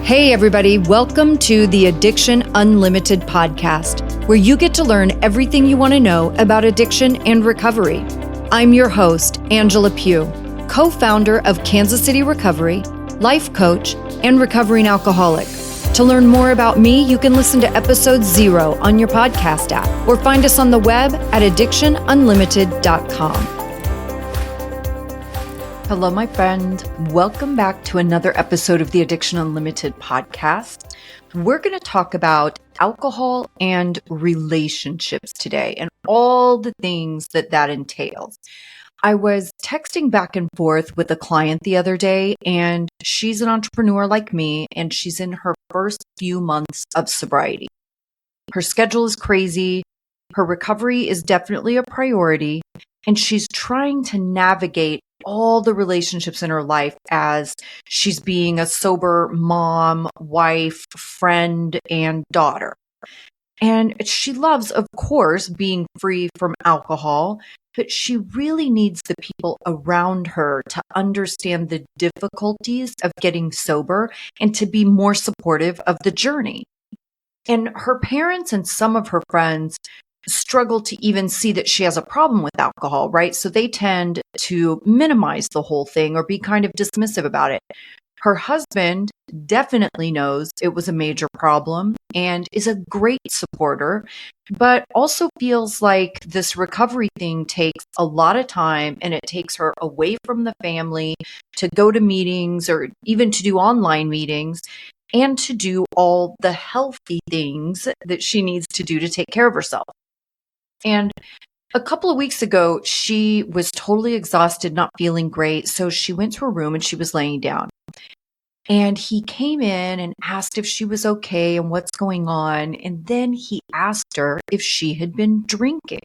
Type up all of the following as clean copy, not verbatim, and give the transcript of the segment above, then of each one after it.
Hey, everybody, welcome to the Addiction Unlimited podcast, where you get to learn everything you want to know about addiction and recovery. I'm your host, Angela Pugh, co-founder of Kansas City Recovery, life coach, and recovering alcoholic. To learn more about me, you can listen to episode 0 on your podcast app or find us on the web at addictionunlimited.com. Hello, my friend. Welcome back to another episode of the Addiction Unlimited podcast. We're going to talk about alcohol and relationships today and all the things that entails. I was texting back and forth with a client the other day, and she's an entrepreneur like me, and she's in her first few months of sobriety. Her schedule is crazy. Her recovery is definitely a priority, and she's trying to navigate all the relationships in her life as she's being a sober mom, wife, friend, and daughter. And she loves, of course, being free from alcohol, but she really needs the people around her to understand the difficulties of getting sober and to be more supportive of the journey. And her parents and some of her friends struggle to even see that she has a problem with alcohol, right? So they tend to minimize the whole thing or be kind of dismissive about it. Her husband definitely knows it was a major problem and is a great supporter, but also feels like this recovery thing takes a lot of time and it takes her away from the family to go to meetings or even to do online meetings and to do all the healthy things that she needs to do to take care of herself. And a couple of weeks ago, she was totally exhausted, not feeling great. So she went to her room and she was laying down. And he came in and asked if she was okay and what's going on. And then he asked her if she had been drinking.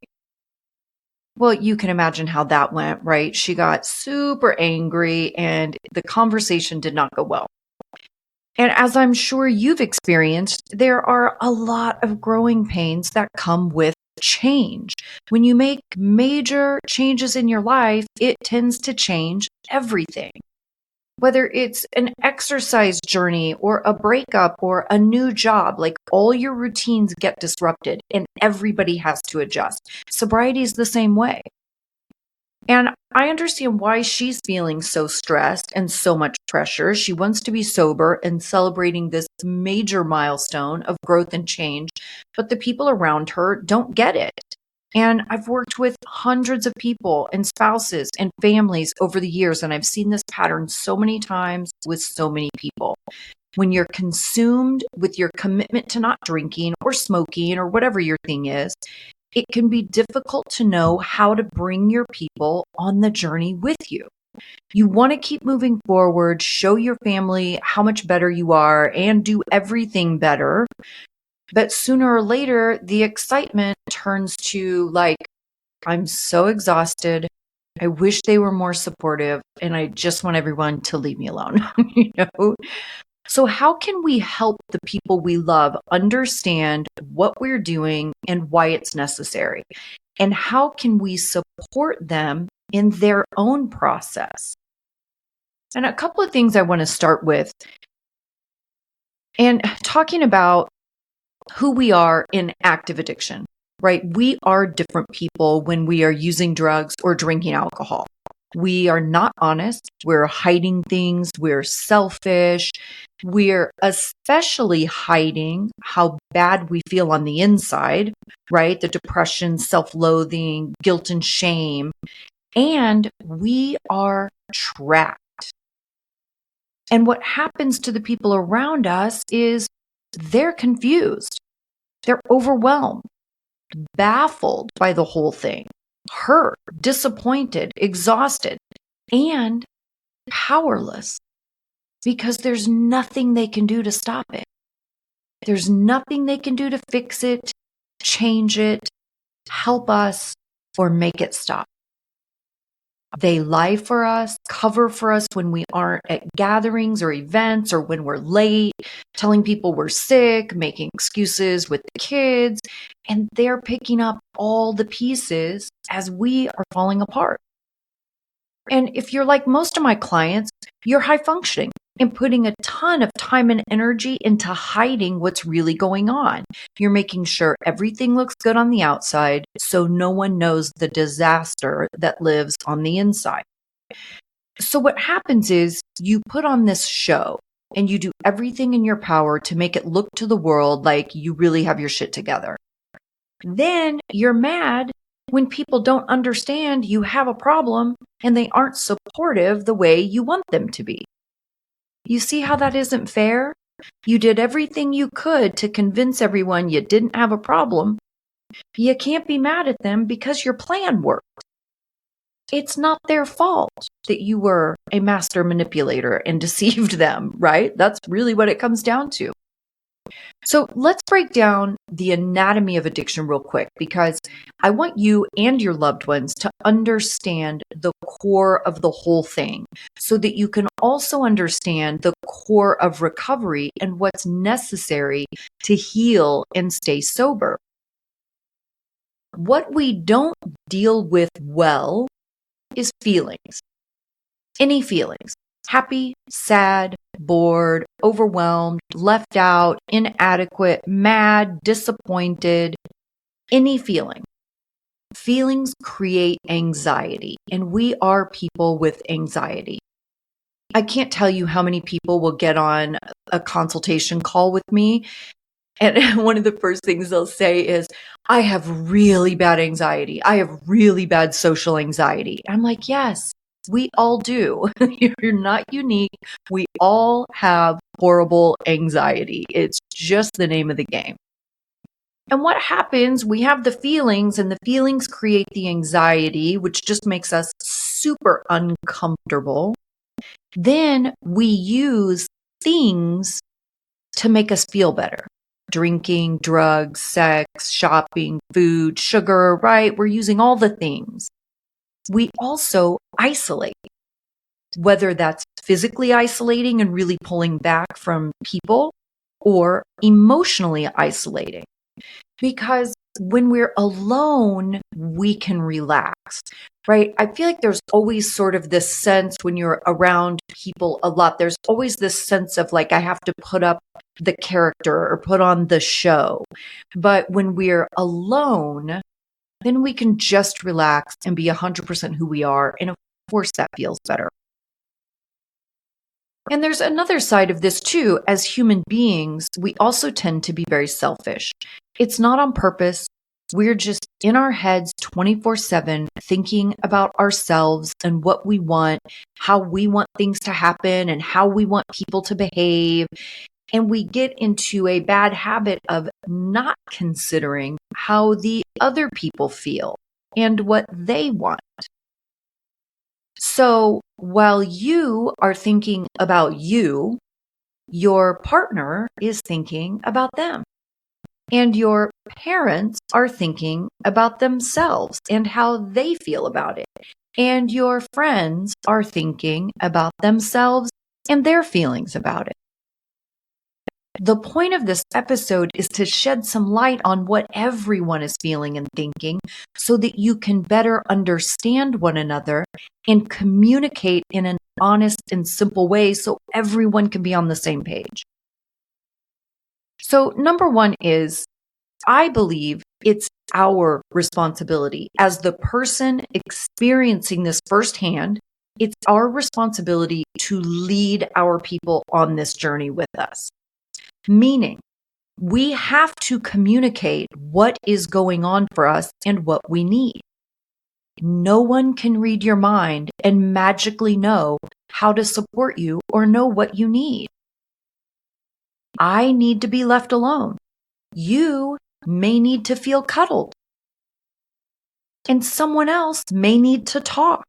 Well, you can imagine how that went, right? She got super angry and the conversation did not go well. And as I'm sure you've experienced, there are a lot of growing pains that come with change. When you make major changes in your life, it tends to change everything. Whether it's an exercise journey or a breakup or a new job, like all your routines get disrupted and everybody has to adjust. Sobriety is the same way. And I understand why she's feeling so stressed and so much pressure. She wants to be sober and celebrating this major milestone of growth and change, but the people around her don't get it. And I've worked with hundreds of people and spouses and families over the years, and I've seen this pattern so many times with so many people. When you're consumed with your commitment to not drinking or smoking or whatever your thing is, it can be difficult to know how to bring your people on the journey with you. You want to keep moving forward, show your family how much better you are, and do everything better. But sooner or later, the excitement turns to like, I'm so exhausted. I wish they were more supportive, and I just want everyone to leave me alone. So how can we help the people we love understand what we're doing and why it's necessary? And how can we support them in their own process? And a couple of things I want to start with, and talking about who we are in active addiction, right? We are different people when we are using drugs or drinking alcohol. We are not honest. We're hiding things. We're selfish. We're especially hiding how bad we feel on the inside, right? The depression, self-loathing, guilt and shame. And we are trapped. And what happens to the people around us is they're confused. They're overwhelmed, baffled by the whole thing, hurt, disappointed, exhausted, and powerless because there's nothing they can do to stop it. There's nothing they can do to fix it, change it, help us, or make it stop. They lie for us, cover for us when we aren't at gatherings or events or when we're late, telling people we're sick, making excuses with the kids, and they're picking up all the pieces as we are falling apart. And if you're like most of my clients, you're high functioning, and putting a ton of time and energy into hiding what's really going on. You're making sure everything looks good on the outside so no one knows the disaster that lives on the inside. So what happens is you put on this show and you do everything in your power to make it look to the world like you really have your shit together. Then you're mad when people don't understand you have a problem and they aren't supportive the way you want them to be. You see how that isn't fair? You did everything you could to convince everyone you didn't have a problem. You can't be mad at them because your plan worked. It's not their fault that you were a master manipulator and deceived them, right? That's really what it comes down to. So let's break down the anatomy of addiction real quick, because I want you and your loved ones to understand the core of the whole thing so that you can also understand the core of recovery and what's necessary to heal and stay sober. What we don't deal with well is feelings. Any feelings. Happy, sad, bored, overwhelmed, left out, inadequate, mad, disappointed, any feeling. Feelings create anxiety, and we are people with anxiety. I can't tell you how many people will get on a consultation call with me, and one of the first things they'll say is, I have really bad anxiety. I have really bad social anxiety. I'm like, yes, we all do. You're not unique. We all have horrible anxiety. It's just the name of the game. And what happens, we have the feelings, and the feelings create the anxiety, which just makes us super uncomfortable. Then we use things to make us feel better. Drinking, drugs, sex, shopping, food, sugar, right? We're using all the things. We also isolate, whether that's physically isolating and really pulling back from people, or emotionally isolating. Because when we're alone, we can relax, right? I feel like there's always sort of this sense when you're around people a lot, there's always this sense of like, I have to put up the character or put on the show. But when we're alone, then we can just relax and be 100% who we are. And of course, that feels better. And there's another side of this too. As human beings, we also tend to be very selfish. It's not on purpose. We're just in our heads 24/7 thinking about ourselves and what we want, how we want things to happen, and how we want people to behave. And we get into a bad habit of not considering how the other people feel and what they want. So while you are thinking about you, your partner is thinking about them. And your parents are thinking about themselves and how they feel about it. And your friends are thinking about themselves and their feelings about it. The point of this episode is to shed some light on what everyone is feeling and thinking so that you can better understand one another and communicate in an honest and simple way so everyone can be on the same page. So, number one is, I believe it's our responsibility as the person experiencing this firsthand. It's our responsibility to lead our people on this journey with us. Meaning, we have to communicate what is going on for us and what we need. No one can read your mind and magically know how to support you or know what you need. I need to be left alone. You may need to feel cuddled. And someone else may need to talk.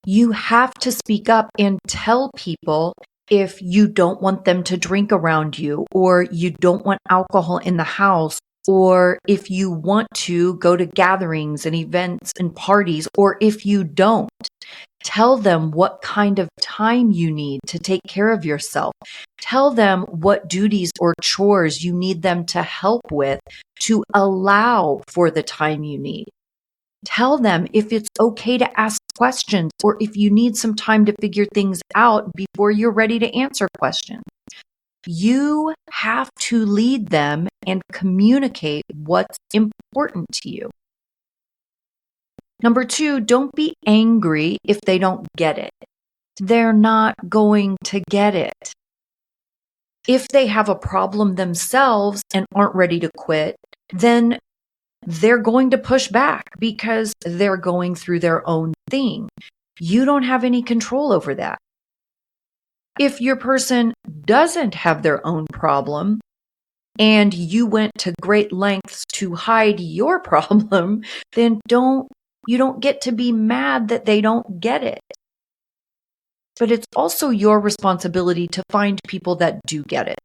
You have to speak up and tell people if you don't want them to drink around you, or you don't want alcohol in the house, or if you want to go to gatherings and events and parties, or if you don't. Tell them what kind of time you need to take care of yourself. Tell them what duties or chores you need them to help with to allow for the time you need. Tell them if it's okay to ask questions or if you need some time to figure things out before you're ready to answer questions. You have to lead them and communicate what's important to you. Number 2, don't be angry if they don't get it. They're not going to get it. If they have a problem themselves and aren't ready to quit, then they're going to push back because they're going through their own thing. You don't have any control over that. If your person doesn't have their own problem and you went to great lengths to hide your problem, then you don't get to be mad that they don't get it. But it's also your responsibility to find people that do get it.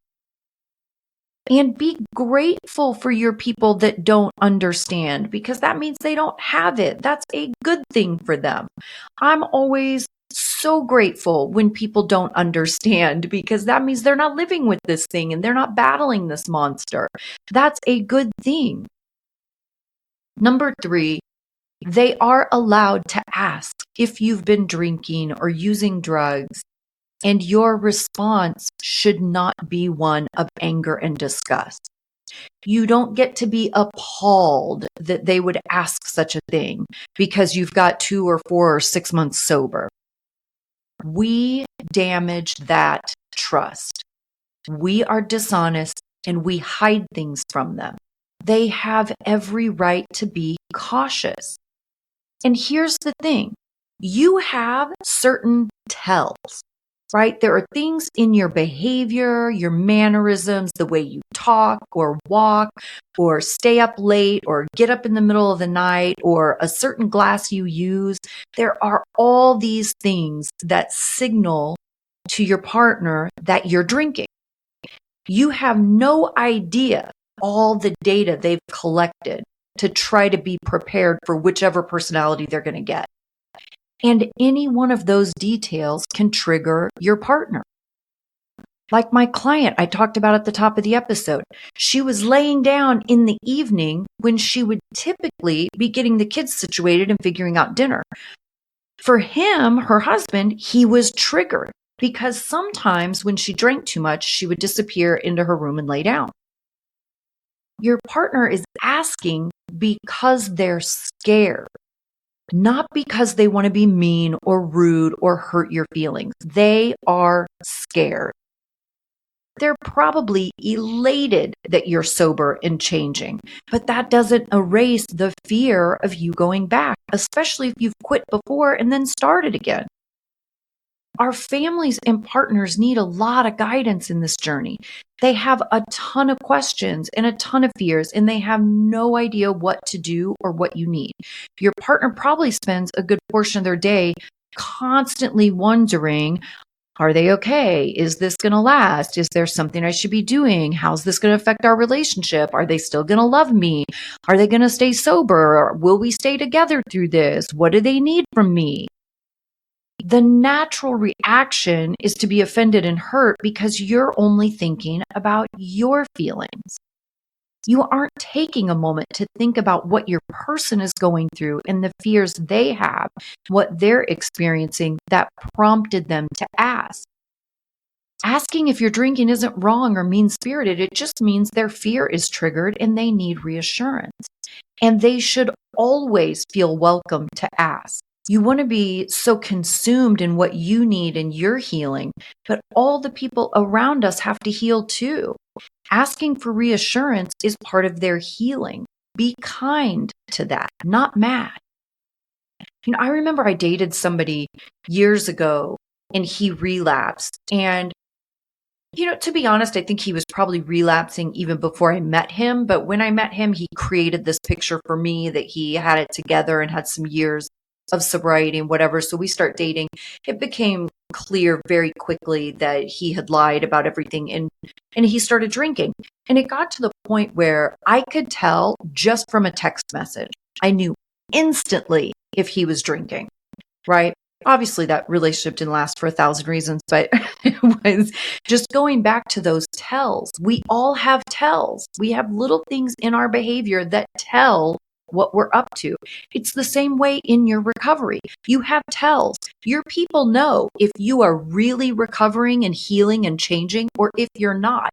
And be grateful for your people that don't understand, because that means they don't have it. That's a good thing for them. I'm always so grateful when people don't understand, because that means they're not living with this thing and they're not battling this monster. That's a good thing. Number 3, they are allowed to ask if you've been drinking or using drugs, and your response should not be one of anger and disgust. You don't get to be appalled that they would ask such a thing because you've got 2 or 4 or 6 months sober. We damage that trust. We are dishonest and we hide things from them. They have every right to be cautious. And here's the thing. You have certain tells, right? There are things in your behavior, your mannerisms, the way you talk or walk or stay up late or get up in the middle of the night or a certain glass you use. There are all these things that signal to your partner that you're drinking. You have no idea all the data they've collected to try to be prepared for whichever personality they're going to get. And any one of those details can trigger your partner. Like my client I talked about at the top of the episode. She was laying down in the evening when she would typically be getting the kids situated and figuring out dinner. For him, her husband, he was triggered because sometimes when she drank too much, she would disappear into her room and lay down. Your partner is asking because they're scared, not because they want to be mean or rude or hurt your feelings. They are scared. They're probably elated that you're sober and changing, but that doesn't erase the fear of you going back, especially if you've quit before and then started again. Our families and partners need a lot of guidance in this journey. They have a ton of questions and a ton of fears, and they have no idea what to do or what you need. Your partner probably spends a good portion of their day constantly wondering, are they okay? Is this going to last? Is there something I should be doing? How's this going to affect our relationship? Are they still going to love me? Are they going to stay sober? Will we stay together through this? What do they need from me? The natural reaction is to be offended and hurt because you're only thinking about your feelings. You aren't taking a moment to think about what your person is going through and the fears they have, what they're experiencing that prompted them to ask. Asking if you're drinking isn't wrong or mean-spirited. It just means their fear is triggered and they need reassurance. And they should always feel welcome to ask. You want to be so consumed in what you need and your healing, but all the people around us have to heal too. Asking for reassurance is part of their healing. Be kind to that, not mad. I remember I dated somebody years ago and he relapsed. And to be honest, I think he was probably relapsing even before I met him. But when I met him, he created this picture for me that he had it together and had some years of sobriety and whatever. So we start dating. It became clear very quickly that he had lied about everything and he started drinking. And it got to the point where I could tell just from a text message. I knew instantly if he was drinking, right? Obviously, that relationship didn't last for 1,000 reasons, but it was just going back to those tells. We all have tells. We have little things in our behavior that tell what we're up to. It's the same way in your recovery. You have tells. Your people know if you are really recovering and healing and changing or if you're not,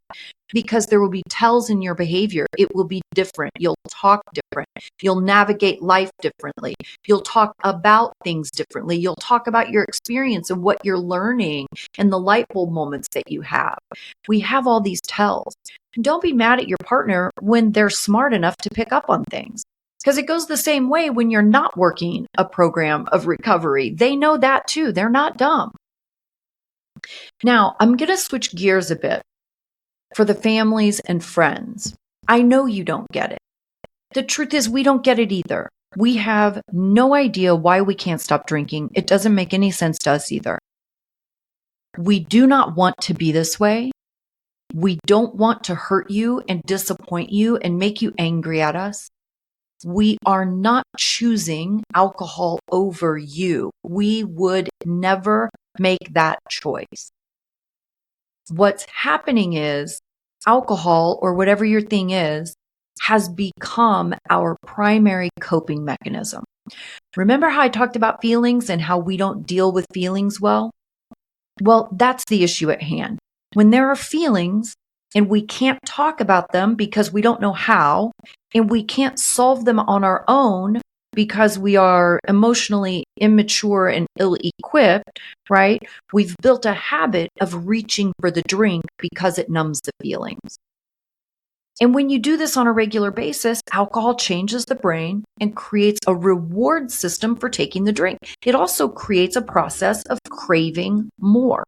because there will be tells in your behavior. It will be different. You'll talk different. You'll navigate life differently. You'll talk about things differently. You'll talk about your experience and what you're learning and the light bulb moments that you have. We have all these tells. Don't be mad at your partner when they're smart enough to pick up on things. Because it goes the same way when you're not working a program of recovery. They know that too. They're not dumb. Now, I'm going to switch gears a bit for the families and friends. I know you don't get it. The truth is, we don't get it either. We have no idea why we can't stop drinking. It doesn't make any sense to us either. We do not want to be this way. We don't want to hurt you and disappoint you and make you angry at us. We are not choosing alcohol over you. We would never make that choice. What's happening is alcohol, or whatever your thing is, has become our primary coping mechanism. Remember how I talked about feelings and how we don't deal with feelings well? Well, that's the issue at hand. When there are feelings and we can't talk about them because we don't know how, and we can't solve them on our own because we are emotionally immature and ill-equipped, right? We've built a habit of reaching for the drink because it numbs the feelings. And when you do this on a regular basis, alcohol changes the brain and creates a reward system for taking the drink. It also creates a process of craving more.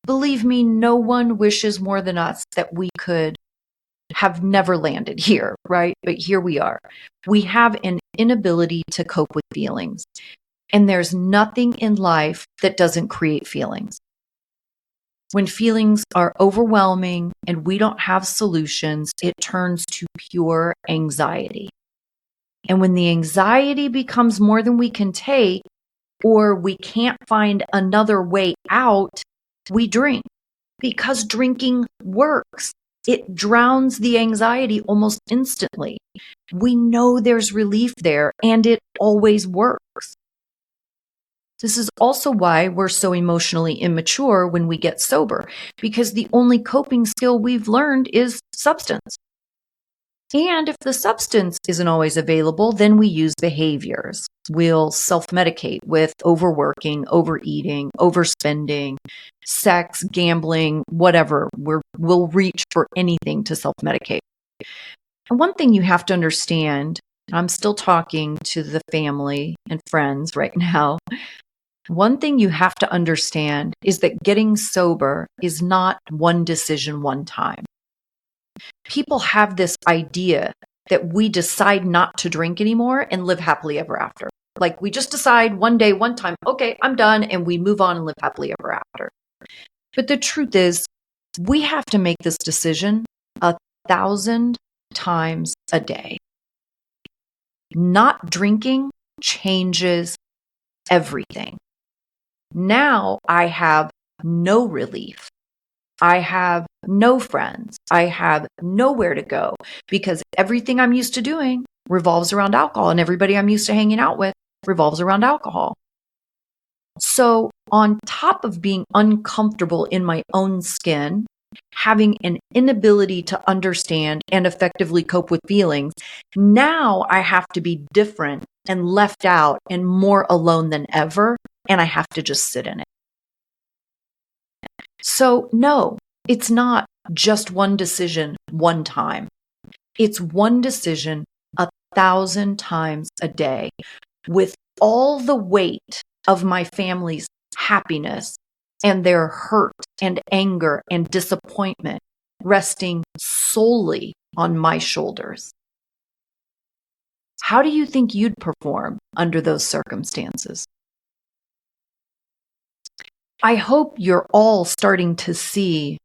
Believe me, no one wishes more than us that we could have never landed here, right? But here we are. We have an inability to cope with feelings. And there's nothing in life that doesn't create feelings. When feelings are overwhelming and we don't have solutions, it turns to pure anxiety. And when the anxiety becomes more than we can take, or we can't find another way out, we drink, because drinking works. It drowns the anxiety almost instantly. We know there's relief there, and it always works. This is also why we're so emotionally immature when we get sober, because the only coping skill we've learned is substance. And if the substance isn't always available, then we use behaviors. We'll self-medicate with overworking, overeating, overspending, sex, gambling, whatever. We'll reach for anything to self-medicate. And one thing you have to understand, I'm still talking to the family and friends right now. One thing you have to understand is that getting sober is not one decision, one time. People have this idea that we decide not to drink anymore and live happily ever after. Like we just decide one day, one time, okay, I'm done, and we move on and live happily ever after. But the truth is, we have to make this decision 1,000 times a day. Not drinking changes everything. Now I have no relief. I have no friends. I have nowhere to go because everything I'm used to doing revolves around alcohol, and everybody I'm used to hanging out with revolves around alcohol. So on top of being uncomfortable in my own skin, having an inability to understand and effectively cope with feelings, now I have to be different and left out and more alone than ever, and I have to just sit in it. So no, it's not just one decision, one time. It's one decision 1,000 times a day, with all the weight of my family's happiness and their hurt and anger and disappointment resting solely on my shoulders. How do you think you'd perform under those circumstances? I hope you're all starting to see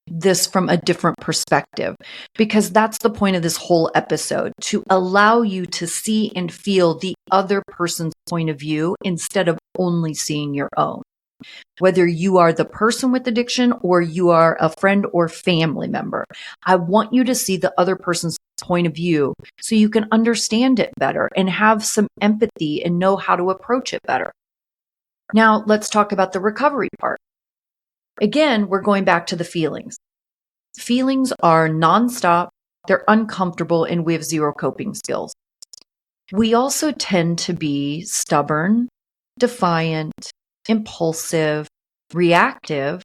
this from a different perspective, because that's the point of this whole episode, to allow you to see and feel the other person's point of view instead of only seeing your own. Whether you are the person with addiction or you are a friend or family member, I want you to see the other person's point of view so you can understand it better and have some empathy and know how to approach it better. Now, let's talk about the recovery part. Again, we're going back to the feelings. Feelings are nonstop, they're uncomfortable, and we have zero coping skills. We also tend to be stubborn, defiant, impulsive, reactive,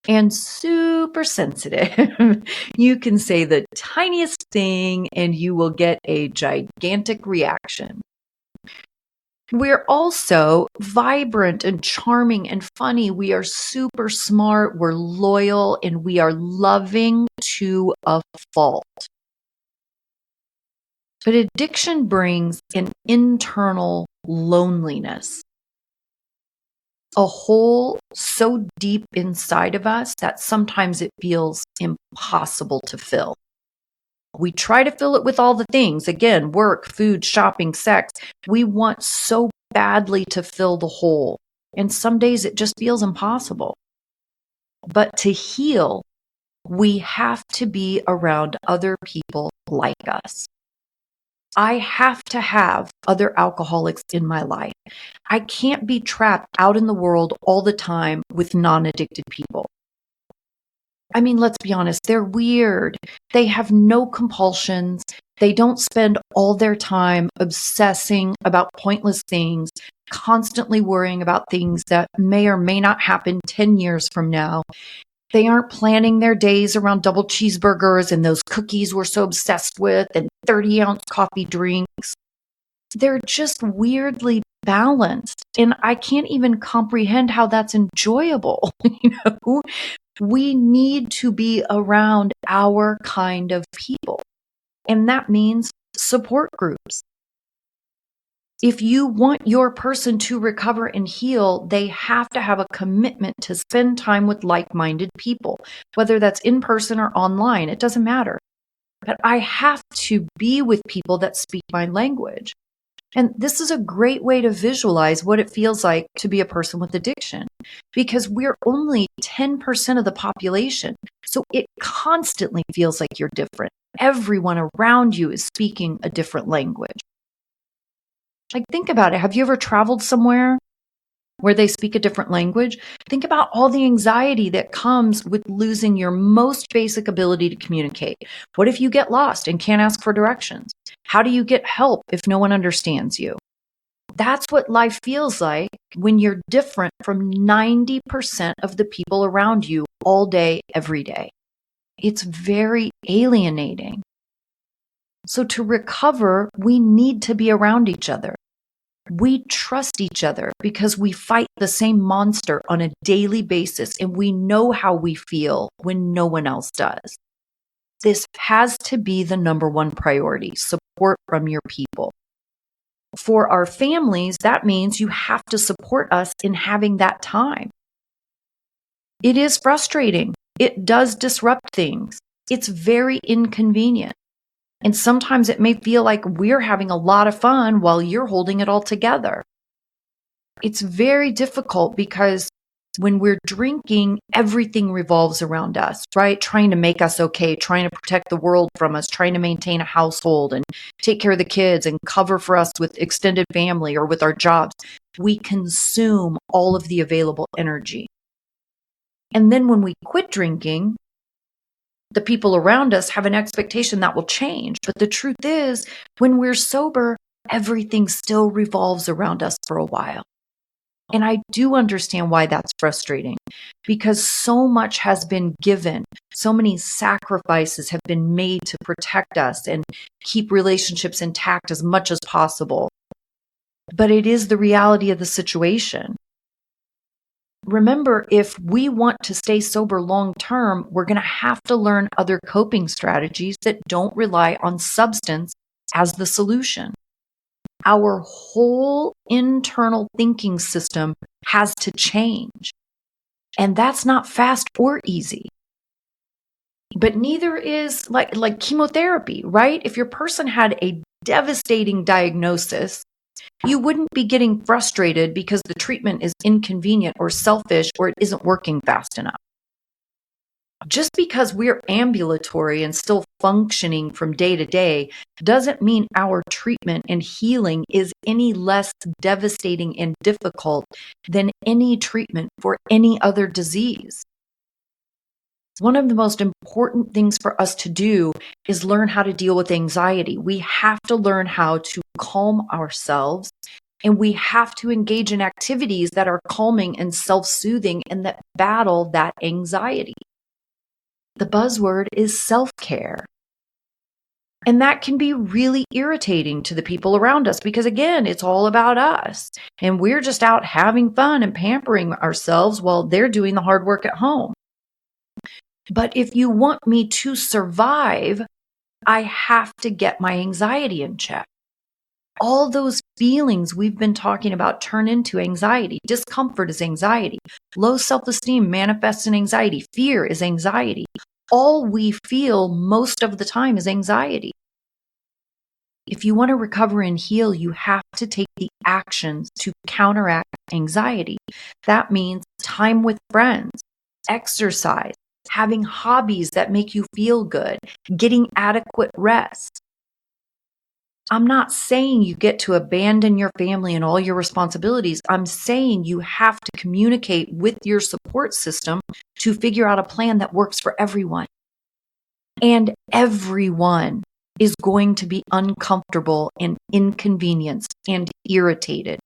and super sensitive. You can say the tiniest thing and you will get a gigantic reaction. We're also vibrant and charming and funny. We are super smart, we're loyal, and we are loving to a fault. But addiction brings an internal loneliness, a hole so deep inside of us that sometimes it feels impossible to fill. We try to fill it with all the things, again, work, food, shopping, sex. We want so badly to fill the hole. And some days it just feels impossible. But to heal, we have to be around other people like us. I have to have other alcoholics in my life. I can't be trapped out in the world all the time with non-addicted people. I mean, let's be honest, they're weird. They have no compulsions. They don't spend all their time obsessing about pointless things, constantly worrying about things that may or may not happen 10 years from now. They aren't planning their days around double cheeseburgers and those cookies we're so obsessed with and 30-ounce coffee drinks. They're just weirdly balanced. And I can't even comprehend how that's enjoyable. We need to be around our kind of people. And that means support groups. If you want your person to recover and heal, they have to have a commitment to spend time with like-minded people, whether that's in person or online. It doesn't matter. But I have to be with people that speak my language. And this is a great way to visualize what it feels like to be a person with addiction, because we're only 10% of the population. So it constantly feels like you're different. Everyone around you is speaking a different language. Like, think about it. Have you ever traveled somewhere where they speak a different language? Think about all the anxiety that comes with losing your most basic ability to communicate. What if you get lost and can't ask for directions? How do you get help if no one understands you? That's what life feels like when you're different from 90% of the people around you all day, every day. It's very alienating. So to recover, we need to be around each other. We trust each other because we fight the same monster on a daily basis, and we know how we feel when no one else does. This has to be the number one priority: support from your people. For our families, that means you have to support us in having that time. It is frustrating. It does disrupt things. It's very inconvenient. And sometimes it may feel like we're having a lot of fun while you're holding it all together. It's very difficult because when we're drinking, everything revolves around us, right? Trying to make us okay, trying to protect the world from us, trying to maintain a household and take care of the kids and cover for us with extended family or with our jobs. We consume all of the available energy. And then when we quit drinking, the people around us have an expectation that will change. But the truth is, when we're sober, everything still revolves around us for a while. And I do understand why that's frustrating, because so much has been given. So many sacrifices have been made to protect us and keep relationships intact as much as possible. But it is the reality of the situation. Remember, if we want to stay sober long term, we're going to have to learn other coping strategies that don't rely on substance as the solution. Our whole internal thinking system has to change. And that's not fast or easy. But neither is like chemotherapy, right? If your person had a devastating diagnosis, you wouldn't be getting frustrated because the treatment is inconvenient or selfish or it isn't working fast enough. Just because we're ambulatory and still functioning from day to day doesn't mean our treatment and healing is any less devastating and difficult than any treatment for any other disease. One of the most important things for us to do is learn how to deal with anxiety. We have to learn how to calm ourselves, and we have to engage in activities that are calming and self-soothing and that battle that anxiety. The buzzword is self-care. And that can be really irritating to the people around us because, again, it's all about us. And we're just out having fun and pampering ourselves while they're doing the hard work at home. But if you want me to survive, I have to get my anxiety in check. All those feelings we've been talking about turn into anxiety. Discomfort is anxiety. Low self-esteem manifests in anxiety. Fear is anxiety. All we feel most of the time is anxiety. If you want to recover and heal, you have to take the actions to counteract anxiety. That means time with friends, exercise, having hobbies that make you feel good, getting adequate rest. I'm not saying you get to abandon your family and all your responsibilities. I'm saying you have to communicate with your support system to figure out a plan that works for everyone. And everyone is going to be uncomfortable and inconvenienced and irritated.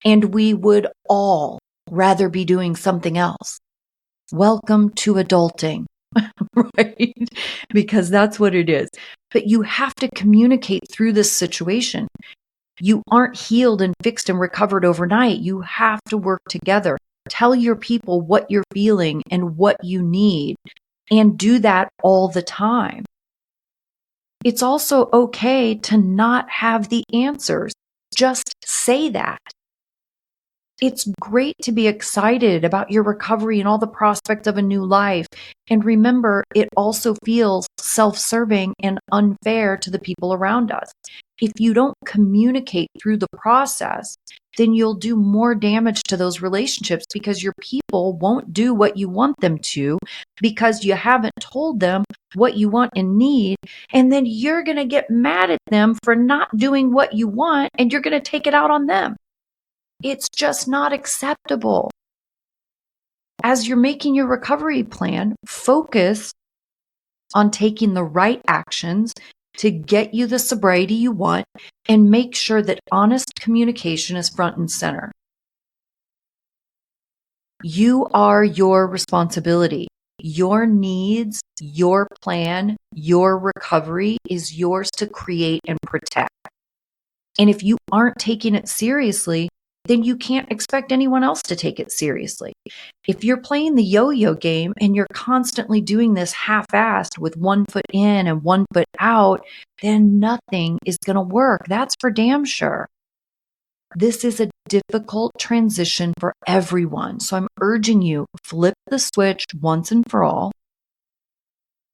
And we would all rather be doing something else. Welcome to adulting. Right? Because that's what it is. But you have to communicate through this situation. You aren't healed and fixed and recovered overnight. You have to work together. Tell your people what you're feeling and what you need, and do that all the time. It's also okay to not have the answers. Just say that. It's great to be excited about your recovery and all the prospects of a new life. And remember, it also feels self-serving and unfair to the people around us. If you don't communicate through the process, then you'll do more damage to those relationships because your people won't do what you want them to because you haven't told them what you want and need. And then you're going to get mad at them for not doing what you want, and you're going to take it out on them. It's just not acceptable. As you're making your recovery plan, focus on taking the right actions to get you the sobriety you want, and make sure that honest communication is front and center. You are your responsibility. Your needs, your plan, your recovery is yours to create and protect. And if you aren't taking it seriously, then you can't expect anyone else to take it seriously. If you're playing the yo-yo game and you're constantly doing this half-assed with one foot in and one foot out, then nothing is going to work. That's for damn sure. This is a difficult transition for everyone. So I'm urging you, flip the switch once and for all.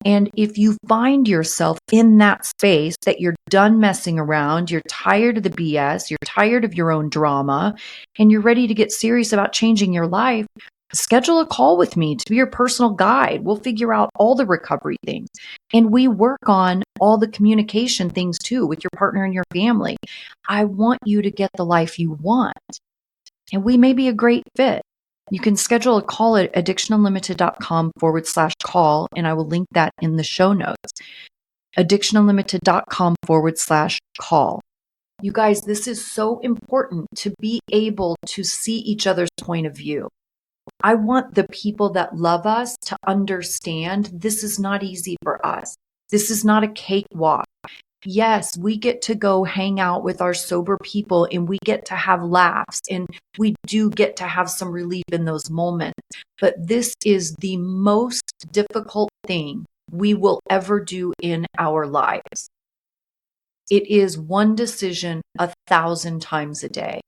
And if you find yourself in that space that you're done messing around, you're tired of the BS, you're tired of your own drama, and you're ready to get serious about changing your life, schedule a call with me to be your personal guide. We'll figure out all the recovery things. And we work on all the communication things too with your partner and your family. I want you to get the life you want. And we may be a great fit. You can schedule a call at addictionunlimited.com/call, and I will link that in the show notes. addictionunlimited.com/call. You guys, this is so important to be able to see each other's point of view. I want the people that love us to understand this is not easy for us. This is not a cakewalk. Yes, we get to go hang out with our sober people and we get to have laughs and we do get to have some relief in those moments. But this is the most difficult thing we will ever do in our lives. It is one decision 1,000 times a day.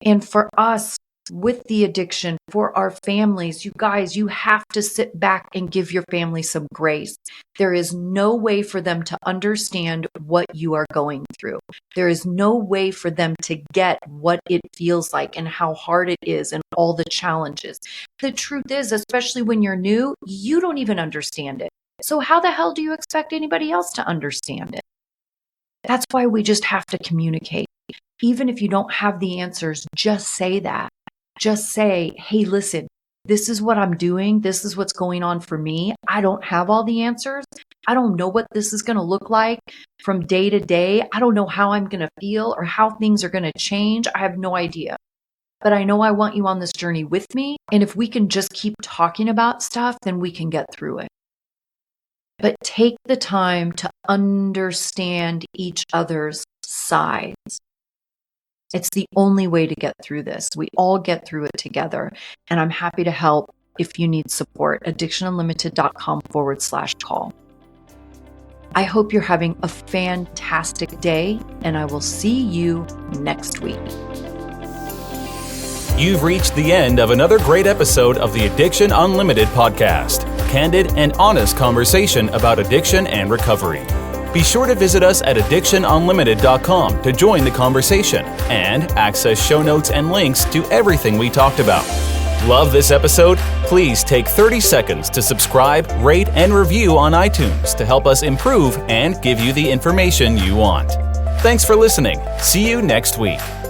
And for us, with the addiction for our families. You guys, you have to sit back and give your family some grace. There is no way for them to understand what you are going through. There is no way for them to get what it feels like and how hard it is and all the challenges. The truth is, especially when you're new, you don't even understand it. So how the hell do you expect anybody else to understand it? That's why we just have to communicate. Even if you don't have the answers, just say that. Just say, hey, listen, this is what I'm doing. This is what's going on for me. I don't have all the answers. I don't know what this is going to look like from day to day. I don't know how I'm going to feel or how things are going to change. I have no idea. But I know I want you on this journey with me. And if we can just keep talking about stuff, then we can get through it. But take the time to understand each other's sides. It's the only way to get through this. We all get through it together. And I'm happy to help if you need support. addictionunlimited.com/call. I hope you're having a fantastic day, and I will see you next week. You've reached the end of another great episode of the Addiction Unlimited podcast. Candid and honest conversation about addiction and recovery. Be sure to visit us at addictionunlimited.com to join the conversation and access show notes and links to everything we talked about. Love this episode? Please take 30 seconds to subscribe, rate, and review on iTunes to help us improve and give you the information you want. Thanks for listening. See you next week.